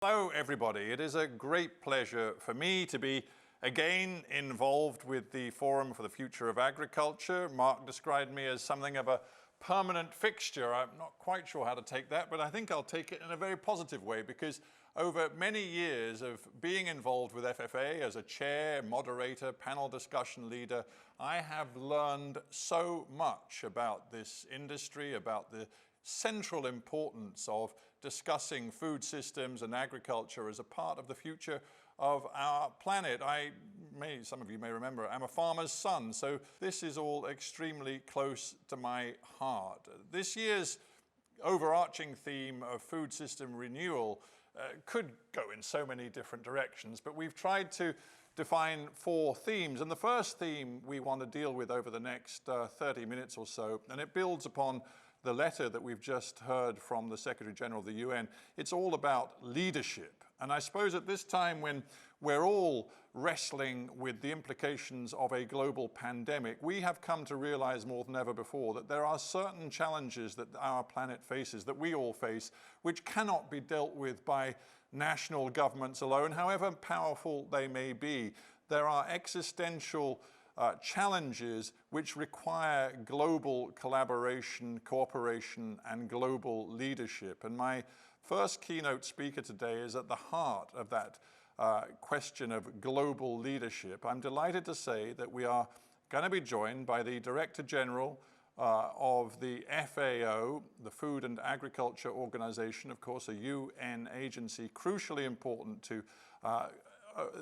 Hello, everybody. It is a great pleasure for me to be again involved with the Forum for the Future of Agriculture. Mark described me as something of a permanent fixture. I'm not quite sure how to take that, but I think I'll take it in a very positive way because over many years of being involved with FFA as a chair, moderator, panel discussion leader, I have learned so much about this industry, about the central importance of discussing food systems and agriculture as a part of the future of our planet. Some of you may remember, I'm a farmer's son, so this is all extremely close to my heart. This year's overarching theme of food system renewal could go in so many different directions, but we've tried to define 4 themes. And the first theme we want to deal with over the next 30 minutes or so, and it builds upon the letter that we've just heard from the Secretary General of the UN. It's all about leadership. And I suppose at this time when we're all wrestling with the implications of a global pandemic, we have come to realize more than ever before that there are certain challenges that our planet faces, that we all face, which cannot be dealt with by national governments alone, however powerful they may be. There are existential challenges which require global collaboration, cooperation, and global leadership. And my first keynote speaker today is at the heart of that question of global leadership. I'm delighted to say that we are going to be joined by the Director General of the FAO, the Food and Agriculture Organization, of course, a UN agency crucially important to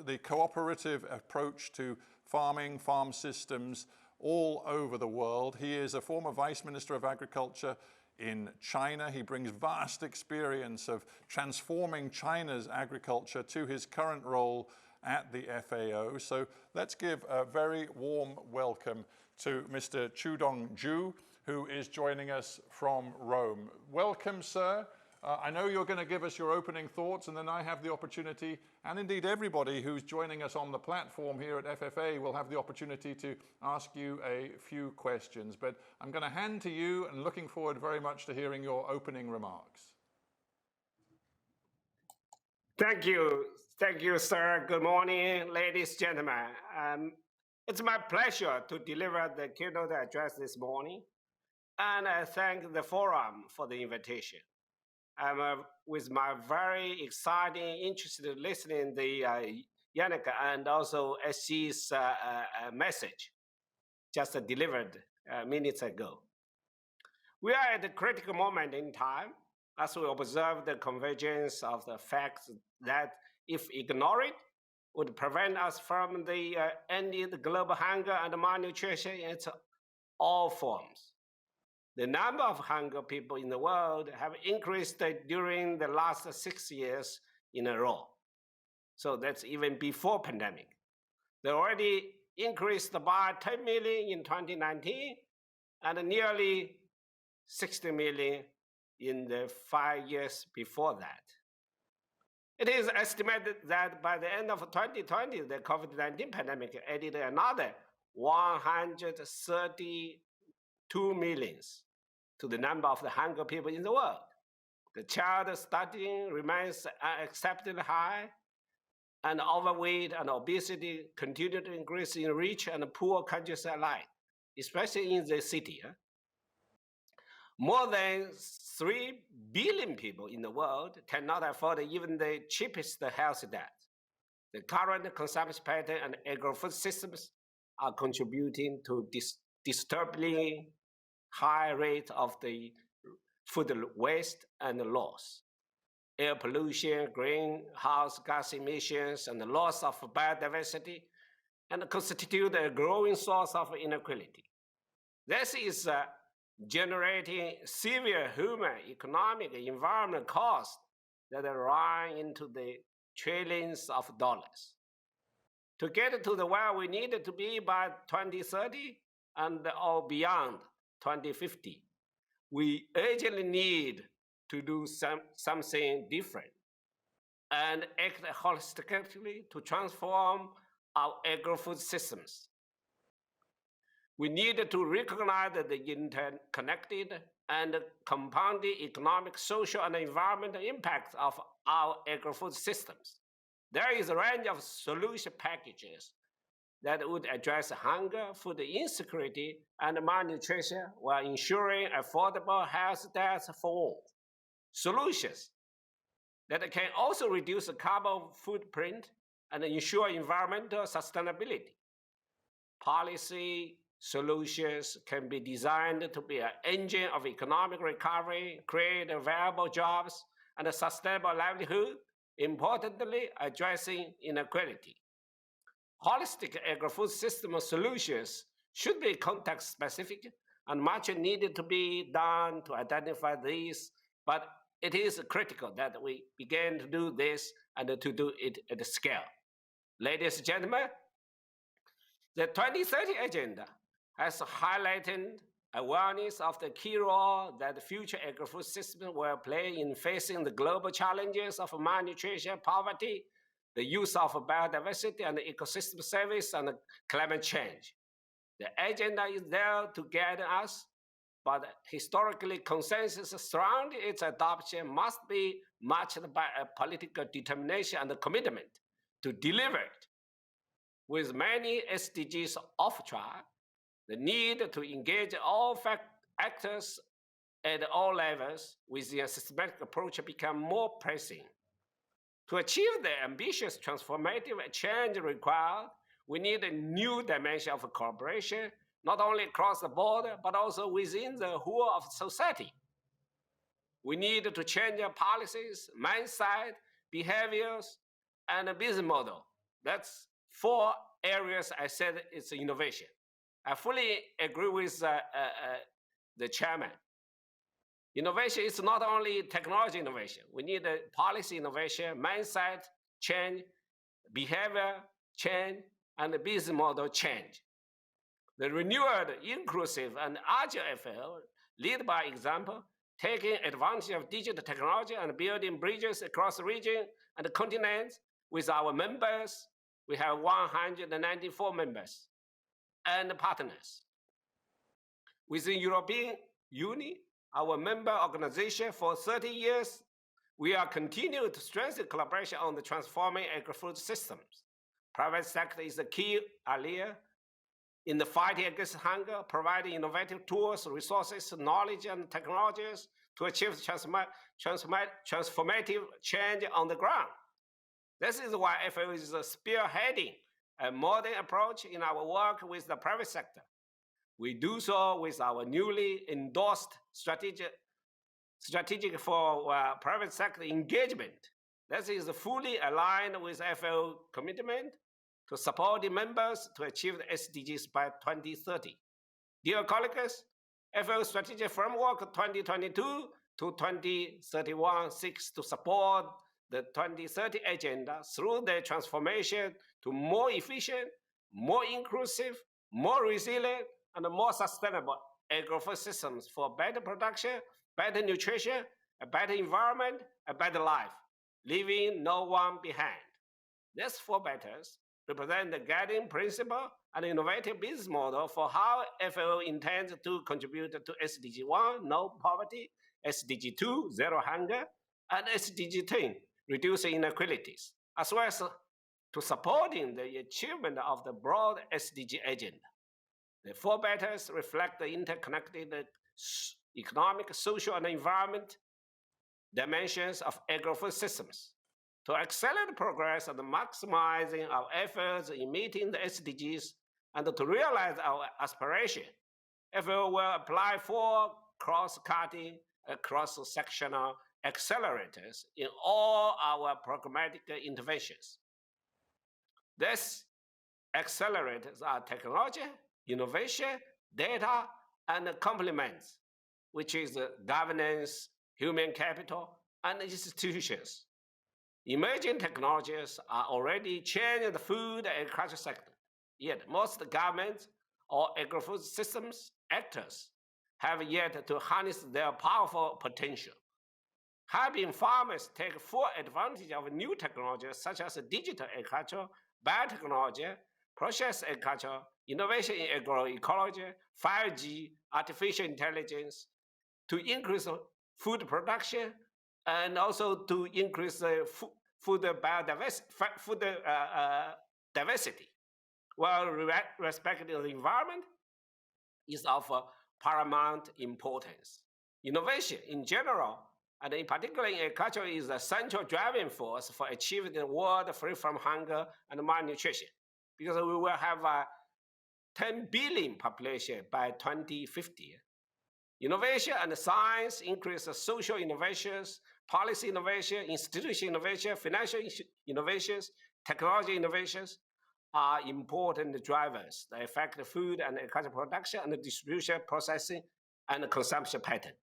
the cooperative approach to farming, farm systems all over the world. He is a former Vice Minister of Agriculture in China. He brings vast experience of transforming China's agriculture to his current role at the FAO. So let's give a very warm welcome to Mr. Qu Dongyu, who is joining us from Rome. Welcome, sir. I know you're going to give us your opening thoughts, and then I have the opportunity, and indeed everybody who's joining us on the platform here at FFA will have the opportunity to ask you a few questions. But I'm going to hand to you and looking forward very much to hearing your opening remarks. Thank you. Thank you, sir. Good morning, ladies and gentlemen. It's my pleasure to deliver the keynote address this morning, and I thank the forum for the invitation. I'm with my very exciting, interested listening the Yannick and also SC's message just delivered minutes ago. We are at a critical moment in time as we observe the convergence of the facts that, if ignored, would prevent us from the ending the global hunger and malnutrition in its all forms. The number of hungry people in the world have increased during the last 6 years in a row. So that's even before pandemic. They already increased by 10 million in 2019 and nearly 60 million in the 5 years before that. It is estimated that by the end of 2020, the COVID-19 pandemic added another 132 million to the number of the hungry people in the world. The child studying remains unacceptably high, and overweight and obesity continue to increase in rich and poor countries alike, especially in the city. More than 3 billion people in the world cannot afford even the cheapest health diet. The current consumption pattern and agro-food systems are contributing to disturbingly high rate of the food waste and loss. Air pollution, greenhouse gas emissions, and the loss of biodiversity and constitute a growing source of inequality. This is generating severe human, economic, and environmental costs that run into the trillions of dollars. To get to the where we need to be by 2030 and or beyond 2050, we urgently need to do something different and act holistically to transform our agro-food systems. We need to recognize the interconnected and compounding economic, social, and environmental impacts of our agri-food systems. There is a range of solution packages that would address hunger, food insecurity, and malnutrition while ensuring affordable health care for all. Solutions that can also reduce the carbon footprint and ensure environmental sustainability. Policy solutions can be designed to be an engine of economic recovery, create viable jobs and a sustainable livelihood, importantly, addressing inequality. Holistic agri-food system solutions should be context-specific, and much needed to be done to identify these, but it is critical that we begin to do this and to do it at scale. Ladies and gentlemen, the 2030 Agenda has highlighted awareness of the key role that the future agri-food system will play in facing the global challenges of malnutrition, poverty, the use of biodiversity and ecosystem service, and climate change. The agenda is there to guide us, but historically consensus surrounding its adoption must be matched by a political determination and commitment to deliver it. With many SDGs off track, the need to engage all actors at all levels with a systematic approach become more pressing. To achieve the ambitious transformative change required, we need a new dimension of cooperation, not only across the border, but also within the whole of society. We need to change our policies, mindset, behaviors, and business model. That's 4 areas I said it's innovation. I fully agree with the chairman. Innovation is not only technology innovation. We need a policy innovation, mindset change, behavior change, and the business model change. The renewed, inclusive, and agile FAO lead by example, taking advantage of digital technology and building bridges across the region and the continents with our members. We have 194 members and partners. Within European Union, our member organization for 30 years, we are continuing to strengthen collaboration on the transforming agri-food systems. Private sector is a key ally in the fight against hunger, providing innovative tools, resources, knowledge, and technologies to achieve transformative change on the ground. This is why FAO is spearheading a modern approach in our work with the private sector. We do so with our newly endorsed strategic for private sector engagement. This is fully aligned with FAO commitment to support the members to achieve the SDGs by 2030. Dear colleagues, FAO Strategic Framework 2022 to 2031 seeks to support the 2030 Agenda through the transformation to more efficient, more inclusive, more resilient, and more sustainable agri-food systems for better production, better nutrition, a better environment, a better life, leaving no one behind. These 4 betters represent the guiding principle and innovative business model for how FAO intends to contribute to SDG 1, no poverty, SDG 2, zero hunger, and SDG 10, reducing inequalities, as well as to supporting the achievement of the broad SDG agenda. The 4 betters reflect the interconnected economic, social, and environment dimensions of agri-food systems. To accelerate progress and maximizing our efforts in meeting the SDGs and to realize our aspiration, FAO will apply 4 cross-cutting, cross-sectional accelerators in all our programmatic interventions. These accelerators are technology, innovation, data, and complements, which is governance, human capital, and institutions. Emerging technologies are already changing the food and agriculture sector, yet most governments or agri-food systems actors have yet to harness their powerful potential. Helping farmers take full advantage of new technologies such as digital agriculture, biotechnology, process agriculture, innovation in agroecology, 5G, artificial intelligence, to increase food production, and also to increase the food diversity, while respecting the environment is of paramount importance. Innovation in general, and in particular in agriculture, is a central driving force for achieving the world free from hunger and malnutrition, because we will have a 10 billion population by 2050. Innovation and science increase social innovations, policy innovation, institution innovation, financial innovations, technology innovations are important drivers that affect the food and agricultural production and the distribution, processing, and consumption pattern.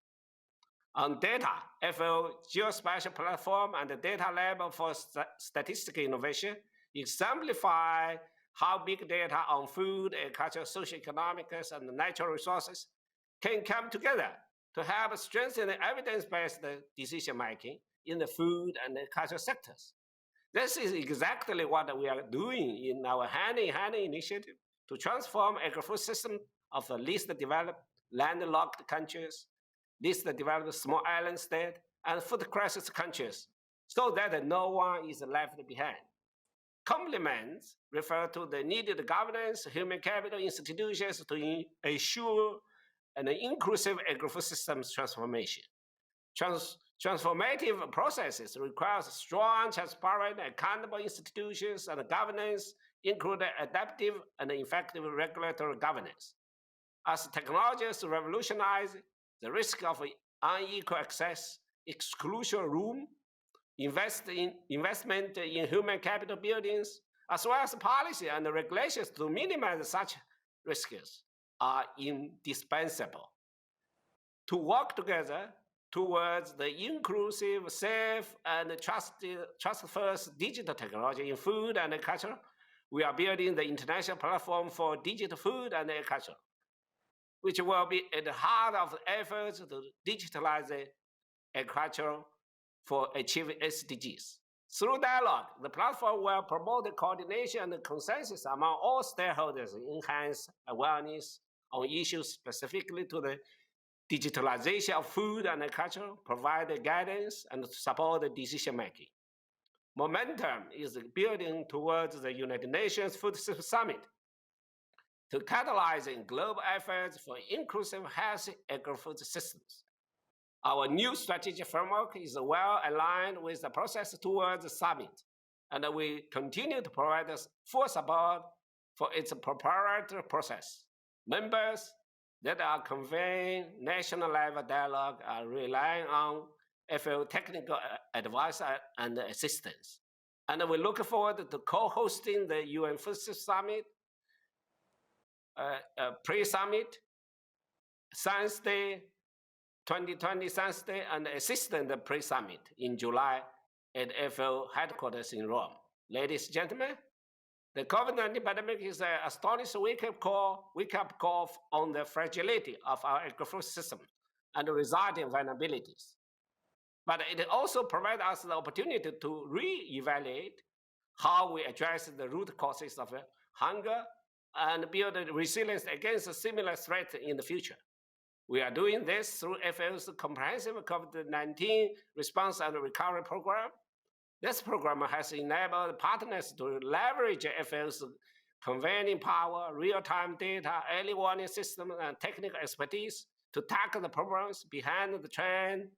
On data, FAO Geospatial Platform and the Data Lab for Statistical Innovation exemplify how big data on food, agriculture, socioeconomics, and natural resources can come together to help strengthen evidence-based decision-making in the food and agriculture sectors. This is exactly what we are doing in our hand-in-hand initiative to transform agri-food system of the least developed landlocked countries, least developed small island states, and food crisis countries, so that no one is left behind. Complements refer to the needed governance, human capital institutions to ensure an inclusive agri-food systems transformation. Transformative processes require strong, transparent, accountable institutions and governance, including adaptive and effective regulatory governance. As technologies revolutionize, the risk of unequal access, exclusion room, investment in human capital buildings, as well as policy and regulations to minimize such risks are indispensable. To work together towards the inclusive, safe, and trust-first digital technology in food and agriculture, we are building the International Platform for Digital Food and Agriculture, which will be at the heart of the efforts to digitalize agriculture for achieving SDGs. Through dialogue, the platform will promote the coordination and the consensus among all stakeholders, enhance awareness on issues specifically to the digitalization of food and agriculture, provide guidance, and support the decision-making. Momentum is building towards the United Nations Food System Summit to catalyze global efforts for inclusive, healthy agri-food systems. Our new strategic framework is well aligned with the process towards the summit, and we continue to provide full support for its preparatory process. Members that are conveying national level dialogue are relying on FAO technical advice and assistance. And we look forward to co-hosting the UN Food System Summit, pre-summit, Science Day, 2020 Science Day, and assistant pre-summit in July at FAO headquarters in Rome. Ladies and gentlemen, the COVID-19 pandemic is an astonishing wake-up call on the fragility of our agri-food system and the resulting vulnerabilities. But it also provides us the opportunity to re-evaluate how we address the root causes of hunger and build resilience against a similar threat in the future. We are doing this through FAO's comprehensive COVID-19 response and recovery program. This program has enabled partners to leverage FAO's convening power, real-time data, early warning system, and technical expertise to tackle the problems behind the trend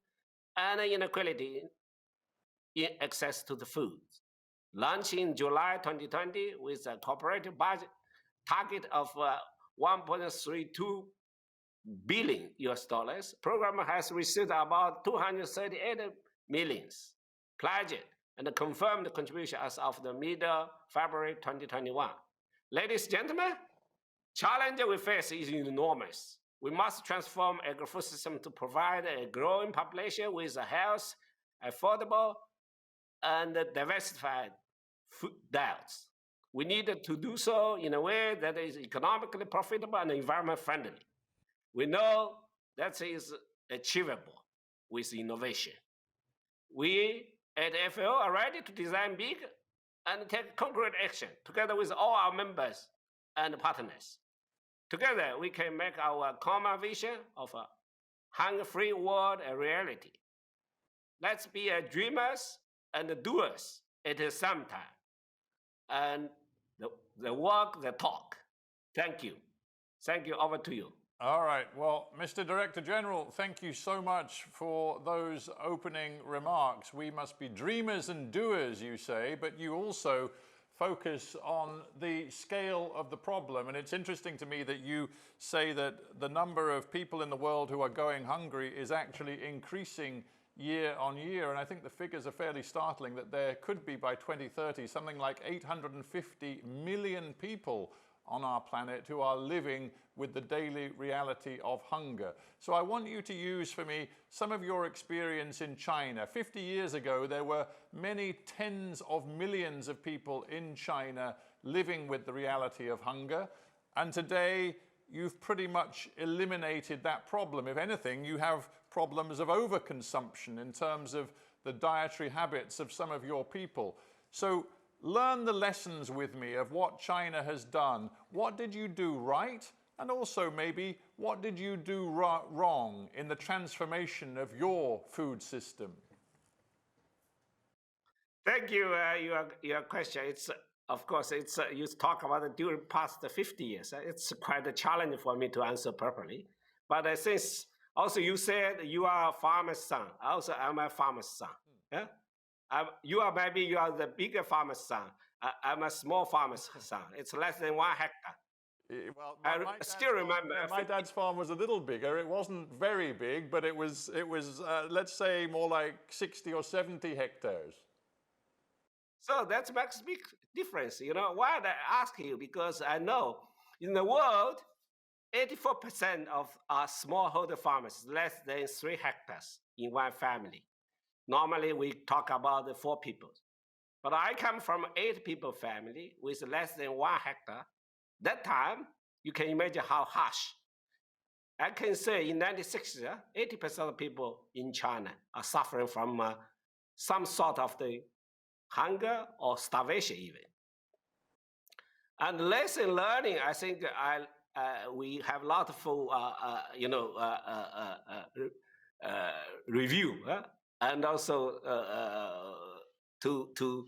and inequality in access to the food. Launched in July 2020 with a cooperative budget target of $1.32 billion US, program has received about 238 million pledged and confirmed contribution as of the mid-February 2021. Ladies and gentlemen, challenge we face is enormous. We must transform agri-food system to provide a growing population with a healthy, affordable, and diversified food diets. We need to do so in a way that is economically profitable and environment friendly. We know that is achievable with innovation. We at FAO are ready to design big and take concrete action together with all our members and partners. Together, we can make our common vision of a hunger-free world a reality. let's be dreamers and doers at the same time. And the walk, the talk. Thank you. Thank you. Over to you. All right. Well, Mr. Director General, thank you so much for those opening remarks. We must be dreamers and doers, you say, but you also focus on the scale of the problem. And it's interesting to me that you say that the number of people in the world who are going hungry is actually increasing year on year. And I think the figures are fairly startling that there could be by 2030 something like 850 million people on our planet who are living with the daily reality of hunger. So I want you to use for me some of your experience in China. 50 years ago, there were many tens of millions of people in China living with the reality of hunger. And today, you've pretty much eliminated that problem. If anything, you have problems of overconsumption in terms of the dietary habits of some of your people. So learn the lessons with me of what China has done. What did you do right? And also maybe what did you do wrong in the transformation of your food system? Thank you. Your question. It's of course it's you talk about it during past 50 years. It's quite a challenge for me to answer properly. But since also you said you are a farmer's son, also I'm a farmer's son. Yeah? You are the bigger farmer's son. I'm a small farmer's son. It's less than 1 hectare. Well, I still remember. My dad's farm was a little bigger. It wasn't very big, but it was let's say more like 60 or 70 hectares. So that makes a big difference. You know why I ask you? Because I know in the world, 84% of our smallholder farmers less than 3 hectares in one family. Normally, we talk about the 4 people. But I come from 8 people family with less than 1 hectare. That time, you can imagine how harsh. I can say in 1960, 80% of people in China are suffering from some sort of the hunger or starvation even. And lesson learning, I think we have a lot of review and also to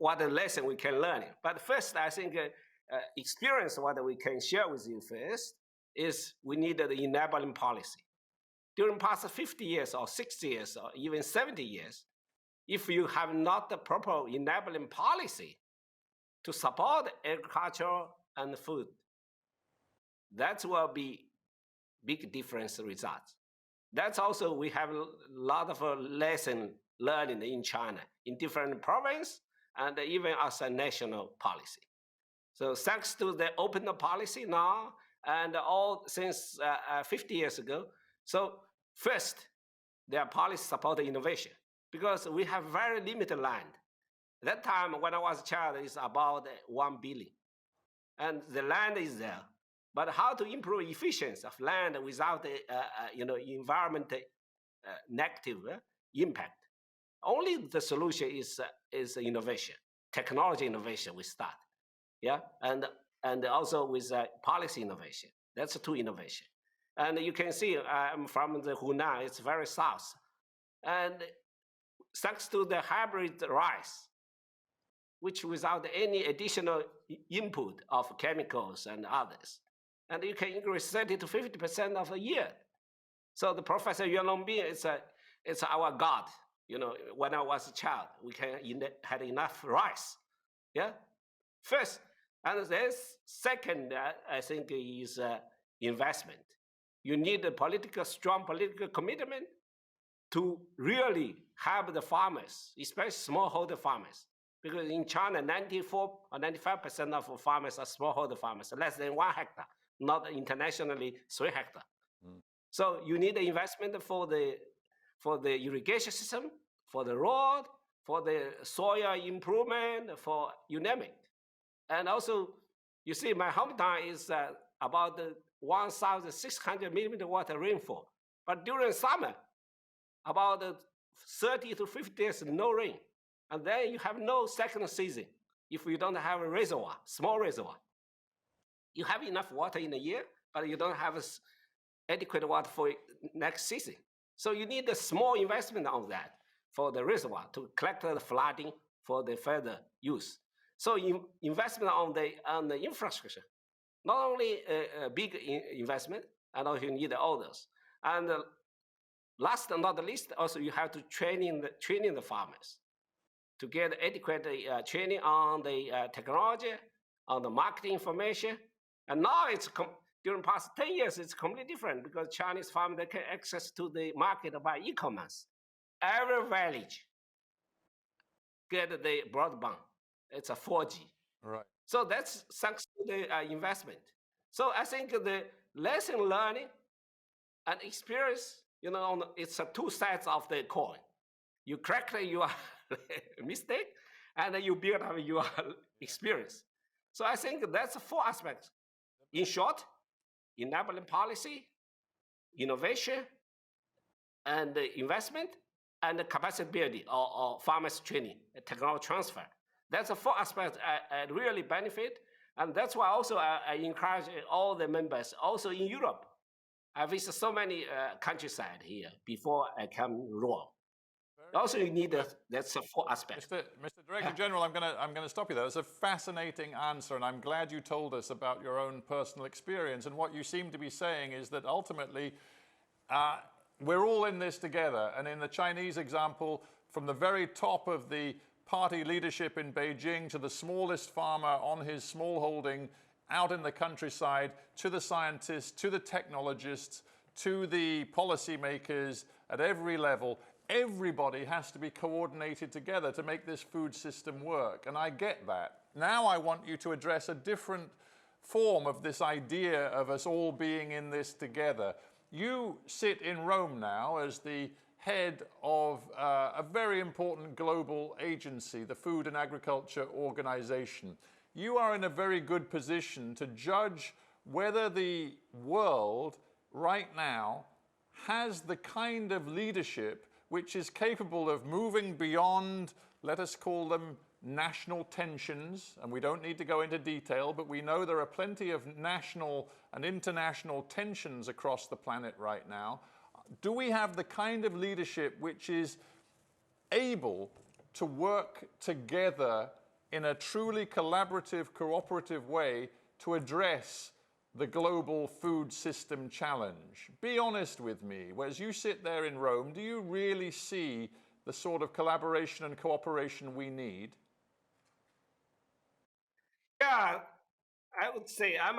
what the lesson we can learn. But first, I think experience what we can share with you first is we need the enabling policy. During past 50 years or 60 years or even 70 years, if you have not the proper enabling policy to support agriculture and food, that will be big difference results. That's also we have a lot of lesson learning in China, in different provinces, and even as a national policy. So thanks to the open policy now, and all since 50 years ago. So first, their policy support innovation, because we have very limited land. That time when I was a child, it's about 1 billion. And the land is there. But how to improve efficiency of land without environment negative impact? Only the solution is innovation, technology innovation we start. Yeah, and also with policy innovation. That's 2 innovation. And you can see I'm from the Hunan, it's very south. And thanks to the hybrid rice, which without any additional input of chemicals and others, and you can increase 30 to 50% of a year. So the Professor Yuan Longbin it's our God. You know, when I was a child, we had enough rice. Yeah, first. And then second, I think, is investment. You need a strong political commitment to really help the farmers, especially smallholder farmers. Because in China, 94 or 95% of farmers are smallholder farmers, less than 1 hectare, not internationally 3 hectare. So you need investment for the irrigation system, for the road, for the soil improvement, for you name it. And also, you see, my hometown is about 1,600 millimeter water rainfall. But during summer, about 30 to 50 days, no rain. And then you have no second season if you don't have a reservoir, small reservoir. You have enough water in a year, but you don't have adequate water for next season. So you need a small investment on that. for the reservoir to collect the flooding for the further use. So investment on the infrastructure, not only a big investment, and also you need others. And last but not least, also you have to training the farmers to get adequate training on the technology, on the marketing information. And now during past 10 years, it's completely different because Chinese farmers, they can access to the market by e-commerce. Every village get the broadband. It's a 4G. Right. So that's thanks to the investment. So I think the lesson learning and experience, it's two sides of the coin. You correct your mistake, and then you build up your experience. So I think that's 4 aspects. In short, enabling policy, innovation, and investment, and the capacity building or farmers training, technology transfer. That's the 4 aspects I really benefit. And that's why also I encourage all the members, also in Europe. I visit so many countryside here before I come Rome. Also, you need that's 4 aspects. Mr. Director General, I'm going to stop you there. That's a fascinating answer, and I'm glad you told us about your own personal experience. And what you seem to be saying is that ultimately, we're all in this together. And in the Chinese example, from the very top of the party leadership in Beijing to the smallest farmer on his small holding out in the countryside, to the scientists, to the technologists, to the policymakers at every level, everybody has to be coordinated together to make this food system work. And I get that. Now I want you to address a different form of this idea of us all being in this together. You sit in Rome now as the head of a very important global agency, the Food and Agriculture Organization. You are in a very good position to judge whether the world right now has the kind of leadership which is capable of moving beyond, let us call them, national tensions. And we don't need to go into detail, but we know there are plenty of national and international tensions across the planet right now. Do we have the kind of leadership which is able to work together in a truly collaborative, cooperative way to address the global food system challenge? Be honest with me. As you sit there in Rome, do you really see the sort of collaboration and cooperation we need? Yeah, I would say I'm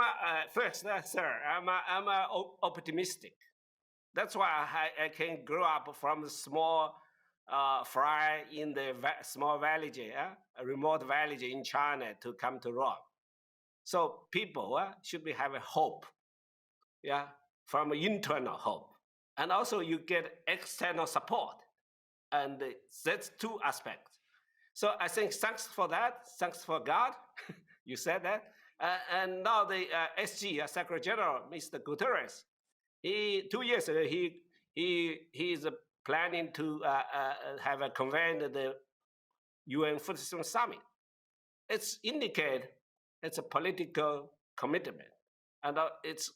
optimistic. That's why I can grow up from a small fry in the small village, a remote village in China to come to Rome. So people should be having hope, from internal hope. And also you get external support. And that's 2 aspects. So I think thanks for that. Thanks for God. You said that. And now the SG, Secretary General, Mr. Guterres, 2 years ago, he is planning to have a convene the UN Food System Summit. It's indicate it's a political commitment and it's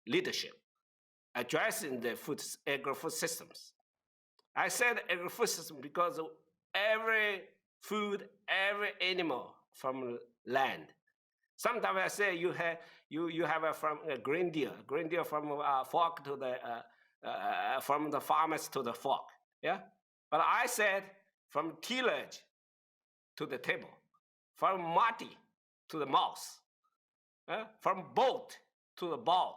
leadership addressing the agri-food systems. I said agri-food system because every food, every animal from land. Sometimes I say you have from a grain deal from fork to the from the farmers to the fork, But I said from tillage to the table, from mati to the mouth, from boat to the bowl,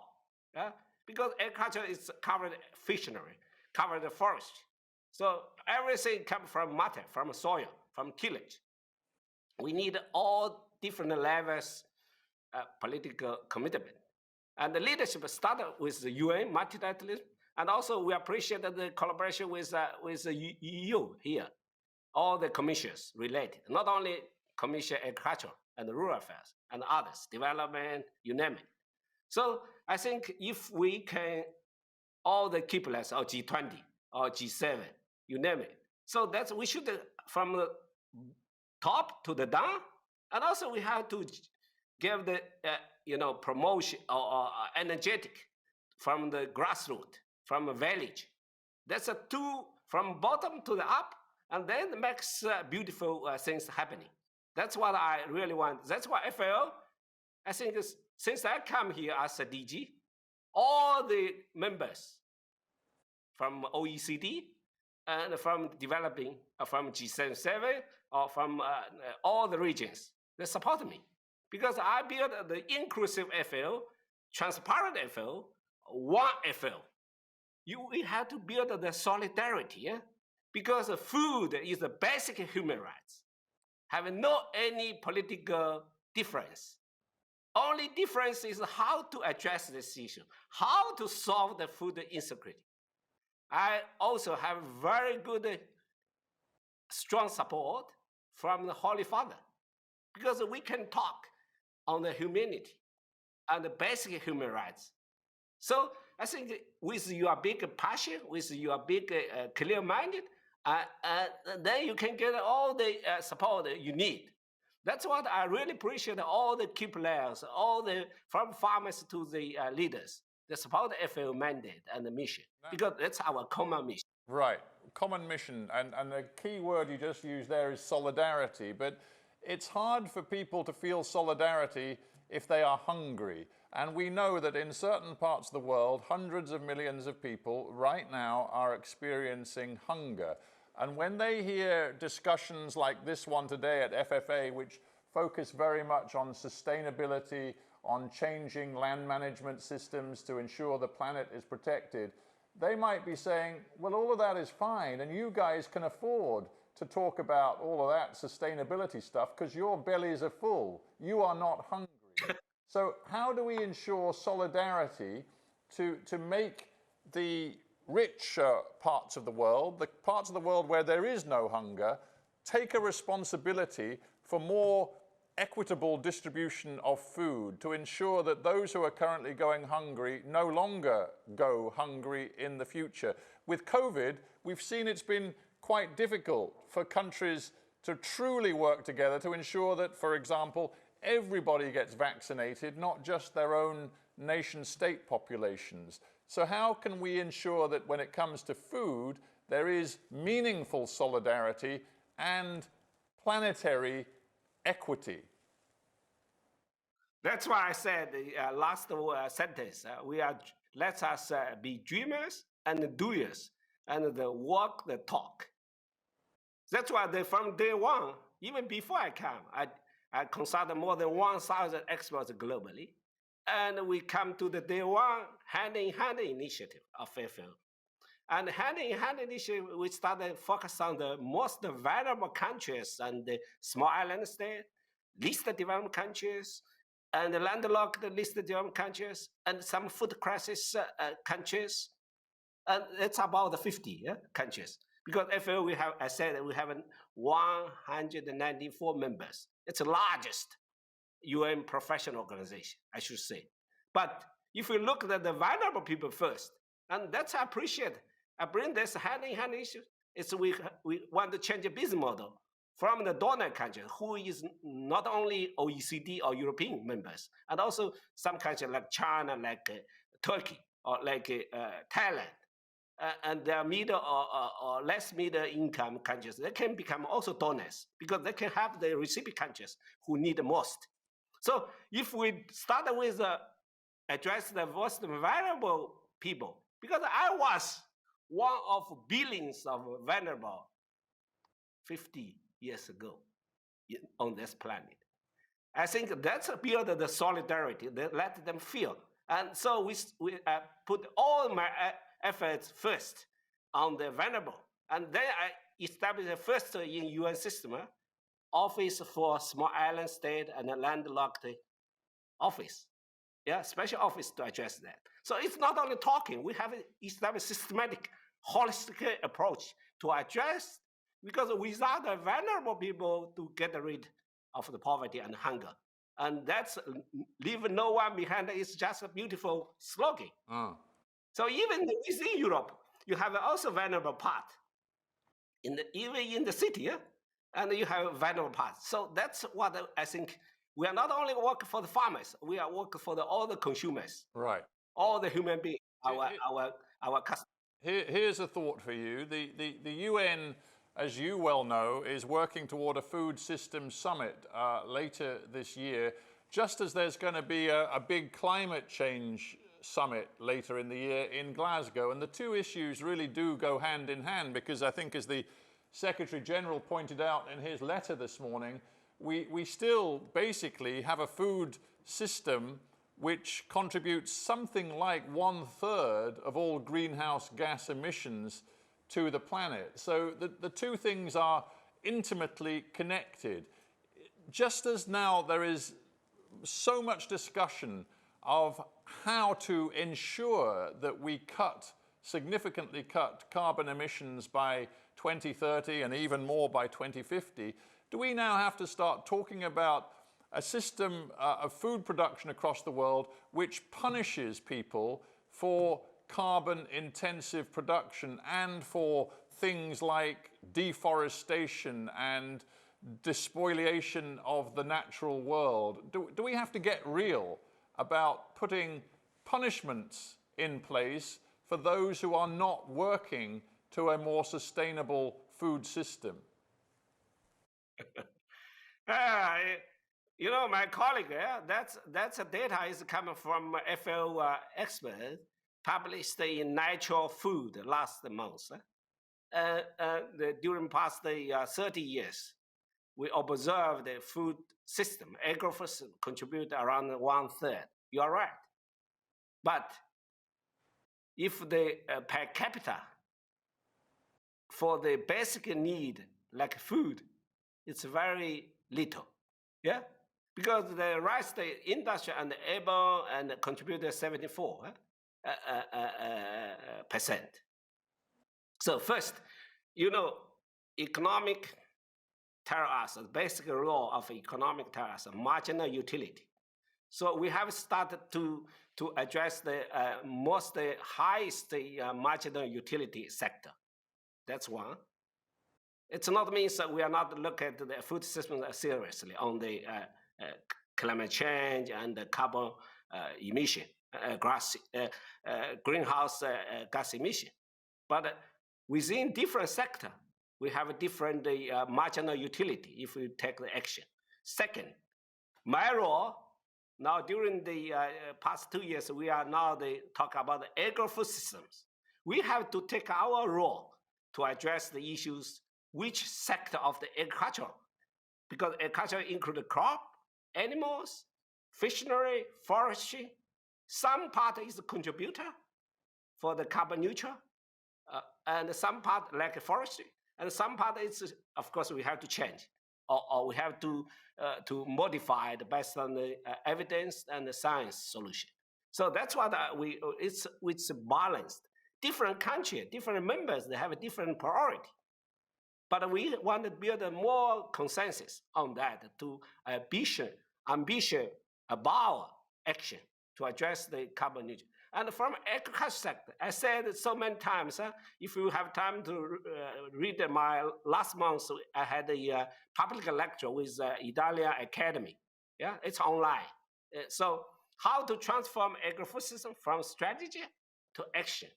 Because agriculture is covered fishery, covered the forest. So everything comes from matter, from soil, from tillage. We need all different levels political commitment. And the leadership started with the UN multilateralism, and also we appreciate the collaboration with the EU here, all the commissions related, not only Commission Agriculture and Rural Affairs and others, development, you name it. So I think if we can, all the keepers or G20 or G7, you name it. So that's, we should, from the top to the down, and also we have to give the promotion or energetic from the grassroots, from a village. That's a 2 from bottom to the up, and then makes beautiful things happening. That's what I really want. That's why FAO, I think since I come here as a DG, all the members from OECD and from developing, from G77 or from all the regions, they support me because I built the inclusive FAO, transparent FAO, one FAO. We have to build the solidarity, because food is the basic human rights. Have no any political difference. Only difference is how to address this issue, how to solve the food insecurity. I also have very good, strong support from the Holy Father, because we can talk on the humanity and the basic human rights. So I think with your big passion, with your big clear-minded, then you can get all the support you need. That's what I really appreciate, all the key players, from farmers to the leaders, they support the FAO mandate and the mission, because that's our common mission. Right, common mission, and the key word you just used there is solidarity, but it's hard for people to feel solidarity if they are hungry. And we know that in certain parts of the world, hundreds of millions of people right now are experiencing hunger. And when they hear discussions like this one today at FFA, which focus very much on sustainability, on changing land management systems to ensure the planet is protected, they might be saying, well, all of that is fine, and you guys can afford to talk about all of that sustainability stuff because your bellies are full. You are not hungry. So how do we ensure solidarity to make the rich parts of the world, the parts of the world where there is no hunger, take a responsibility for more equitable distribution of food to ensure that those who are currently going hungry no longer go hungry in the future? With COVID, we've seen it's been quite difficult for countries to truly work together to ensure that, for example, everybody gets vaccinated, not just their own nation-state populations. So how can we ensure that when it comes to food, there is meaningful solidarity and planetary equity? That's why I said the last sentence, let us be dreamers and doers, and the walk the talk. That's why from day one, even before I come, I consulted more than 1,000 experts globally, and we come to the day one hand-in-hand initiative of FAO. And hand-in-hand initiative, we started focus on the most vulnerable countries and the small island states, least developed countries, and the landlocked least developed countries, and some food crisis countries. And it's about 50 countries. Because FAO, we have 194 members. It's the largest UN professional organization, I should say. But if we look at the vulnerable people first, and that's I appreciate. I bring this hand-in-hand issue. We want to change the business model from the donor country, who is not only OECD or European members, and also some countries like China, like Turkey, or like Thailand. And they are middle or less middle income countries, they can become also donors because they can help the recipient countries who need the most. So if we start with address the most vulnerable people, because I was one of billions of vulnerable 50 years ago on this planet. I think that's build the solidarity, that let them feel. And so we put all my efforts first on the vulnerable. And then I established the first in UN system, Office for Small Island State and Landlocked Office. Yeah, special office to address that. So it's not only talking, we have established systematic, holistic approach to address, because without the vulnerable people to get rid of the poverty and hunger. And that's leave no one behind is just a beautiful slogan. So even within Europe, you have also vulnerable part. Even in the city, and you have vulnerable parts. So that's what I think. We are not only working for the farmers, we are working for all the consumers. Right. All the human beings, our customers. Here's a thought for you. The UN as you well know, is working toward a food systems summit later this year, just as there's going to be a big climate change summit later in the year in Glasgow. And the two issues really do go hand in hand, because I think, as the Secretary General pointed out in his letter this morning, we still basically have a food system which contributes something like 1/3 of all greenhouse gas emissions to the planet. So the two things are intimately connected. Just as now there is so much discussion of how to ensure that we significantly cut carbon emissions by 2030 and even more by 2050, do we now have to start talking about a system of food production across the world which punishes people for carbon-intensive production and for things like deforestation and despoliation of the natural world? Do we have to get real about putting punishments in place for those who are not working to a more sustainable food system? My colleague, that's data is coming from FAO expert, published in Natural Food last month. During past 30 years, we observed the food system, agro-food system, contribute around 1/3. You are right. But if the per capita for the basic need like food, it's very little. Yeah? Because the rice industry and able and contributed 74%. So first, economic tell us, the basic law of economic tell us, marginal utility. So we have started to address the most highest marginal utility sector. That's one. It's not means that we are not looking at the food system seriously on the climate change and the carbon emission, greenhouse gas emission. But within different sector, we have a different marginal utility if we take the action. Second, my role, now during the past 2 years, we are now talk about the agro-food systems. We have to take our role to address the issues, which sector of the agriculture, because agriculture includes crop, animals, fishery, forestry. Some part is a contributor for the carbon neutral, and some part like forestry, and some part is, of course, we have to change, or we have to modify it based on the evidence and the science solution. So that's what it's balanced. Different countries, different members, they have a different priority. But we want to build a more consensus on that to ambition about action to address the carbon neutral. And from agriculture sector, I said so many times, if you have time to read my last month, I had a public lecture with Italian Academy. Yeah, it's online. So how to transform agri-food system from strategy to action?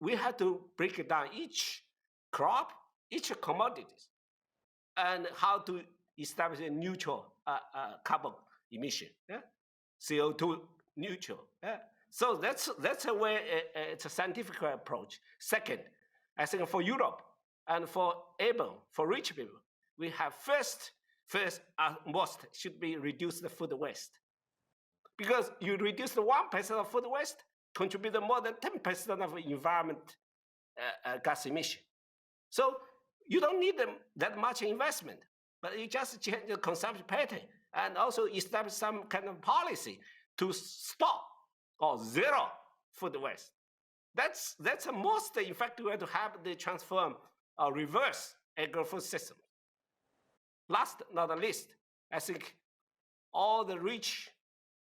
We have to break it down each crop, each commodities, and how to establish a neutral carbon emission, CO2 neutral. So that's a way, it's a scientific approach. Second, I think for Europe and for rich people, we have first most should be reduce the food waste. Because you reduce the 1% of food waste, contribute more than 10% of environment gas emission. So you don't need that much investment, but you just change the consumption pattern and also establish some kind of policy to stop or zero food waste. That's the most effective way to have the transform or reverse agri-food system. Last but not least, I think all the rich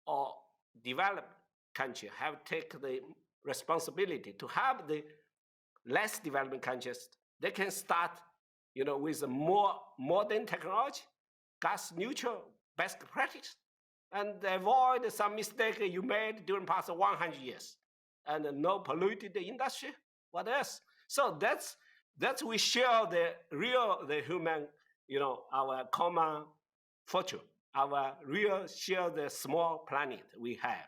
or developed countries have taken the responsibility to have the less developing countries. They can start, with a more modern technology, gas neutral best practice, and avoid some mistake you made during past 100 years, and no polluted industry. What else? So that's That we share the human, our common fortune, our share the small planet we have.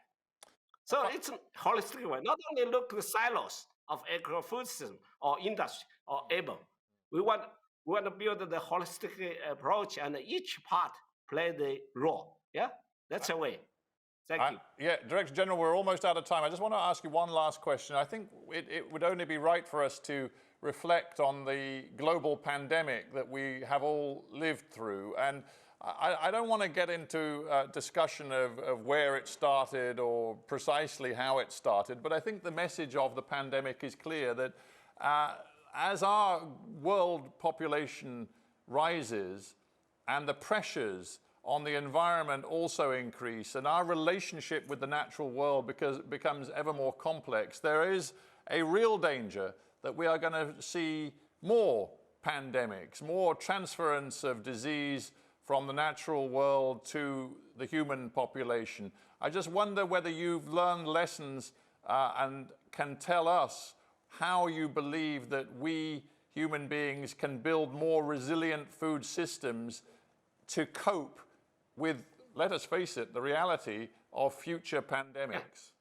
So it's a holistic way. Not only look the silos of agro-food system or industry or able. We want to build the holistic approach, and each part play the role. Yeah, that's a way. Thank you. Yeah, Director General, we're almost out of time. I just want to ask you one last question. I think it would only be right for us to reflect on the global pandemic that we have all lived through. And I don't want to get into a discussion of where it started or precisely how it started, but I think the message of the pandemic is clear that as our world population rises and the pressures on the environment also increase and our relationship with the natural world becomes ever more complex, there is a real danger that we are going to see more pandemics, more transference of disease from the natural world to the human population. I just wonder whether you've learned lessons and can tell us how you believe that we human beings can build more resilient food systems to cope with, let us face it, the reality of future pandemics.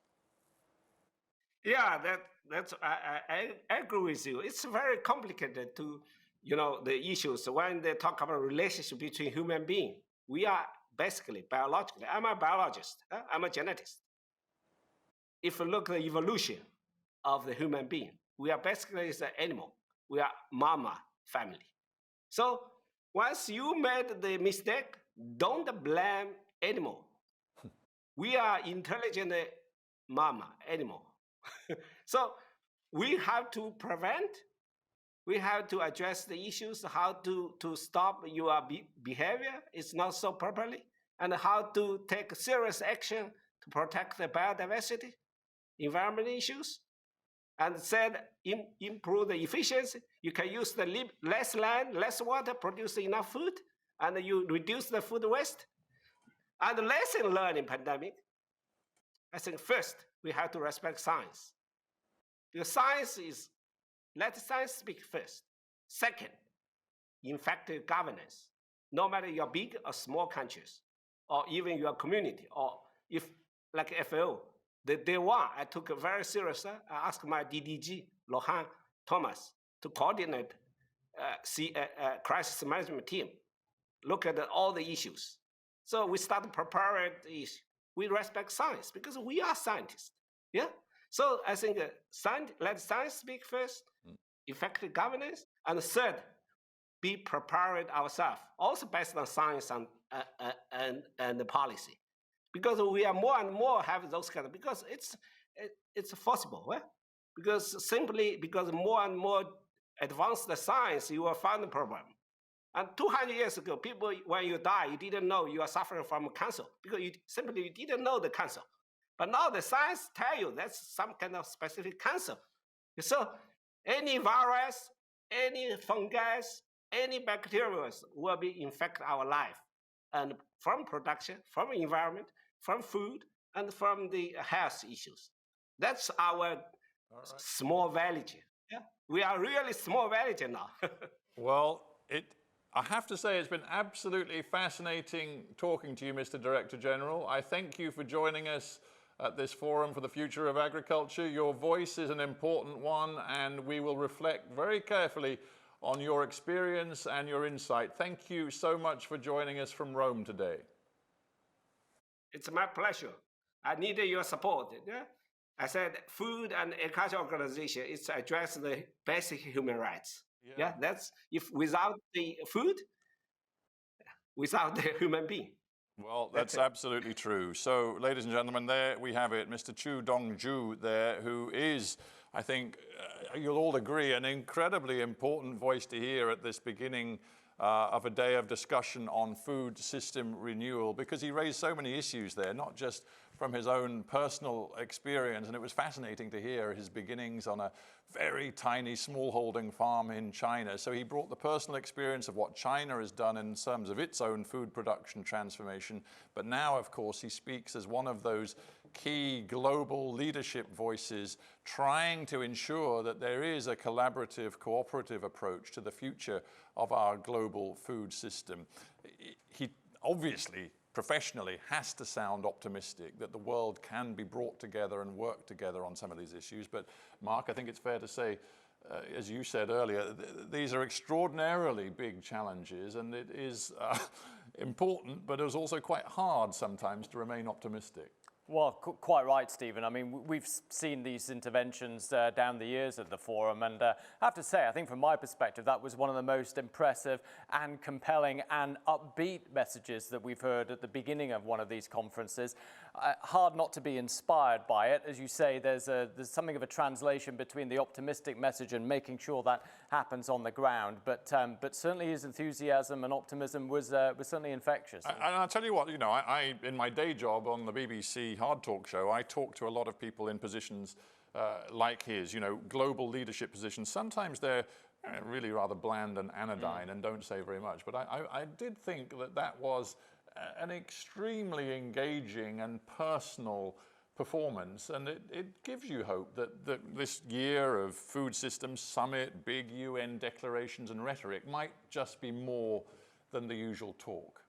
Yeah, I agree with you. It's very complicated to, the issues when they talk about relationship between human beings. We are basically biologically. I'm a biologist. I'm a geneticist. If you look at the evolution of the human being, we are basically an animal. We are mama family. So once you made the mistake, don't blame animal. We are intelligent mama animal. So we have to prevent, we have to address the issues, how to stop your behavior is not so properly, and how to take serious action to protect the biodiversity, environment issues, and said improve the efficiency. You can use the less land, less water, produce enough food, and you reduce the food waste. And the lesson learned in pandemic, I think first, we have to respect science. Because science is, let science speak first. Second, effective governance. No matter your big or small countries, or even your community, or if, like FAO, the day one, I took it very serious. I asked my DDG, Lohan Thomas, to coordinate crisis management team, look at all the issues. So we started preparing the issue. We respect science because we are scientists. Yeah. So I think let science speak first, effective governance, and third, be prepared ourselves, also based on science and the policy, because we are more and more have those kind of, because it's possible, right? Because more and more advanced the science, you will find the problem. And 200 years ago, people, when you die, you didn't know you are suffering from cancer because you didn't know the cancer. But now the science tell you that's some kind of specific cancer. So any virus, any fungus, any bacteria will be infect our life, and from production, from environment, from food, and from the health issues. That's our small village. Yeah, we are really small village now. Well, I have to say it's been absolutely fascinating talking to you, Mr. Director General. I thank you for joining us at this Forum for the Future of Agriculture. Your voice is an important one, and we will reflect very carefully on your experience and your insight. Thank you so much for joining us from Rome today. It's my pleasure. I needed your support. Yeah? I said food and agriculture organization is to address the basic human rights. Yeah, that's if without the food, without the human being. Well, that's absolutely true. So, ladies and gentlemen, there we have it, Mr. Qu Dongyu there, who is, I think, you'll all agree, an incredibly important voice to hear at this beginning of a day of discussion on food system renewal, because he raised so many issues there, not just from his own personal experience. And it was fascinating to hear his beginnings on a very tiny smallholding farm in China. So he brought the personal experience of what China has done in terms of its own food production transformation. But now, of course, he speaks as one of those key global leadership voices trying to ensure that there is a collaborative, cooperative approach to the future of our global food system. He obviously, professionally, has to sound optimistic that the world can be brought together and work together on some of these issues. But Mark, I think it's fair to say, as you said earlier, these are extraordinarily big challenges, and it is important, but it's also quite hard sometimes to remain optimistic. Well, quite right, Stephen. I mean, we've seen these interventions down the years at the forum, and I have to say, I think from my perspective, that was one of the most impressive and compelling and upbeat messages that we've heard at the beginning of one of these conferences. Hard not to be inspired by it. As you say, there's something of a translation between the optimistic message and making sure that happens on the ground. But certainly his enthusiasm and optimism was certainly infectious. And I'll tell you what, you know, I in my day job on the BBC Hard Talk show, I talk to a lot of people in positions like his, you know, global leadership positions. Sometimes they're really rather bland and anodyne and don't say very much. But I did think that that was an extremely engaging and personal performance, and it gives you hope that this year of Food Systems Summit, big UN declarations and rhetoric might just be more than the usual talk.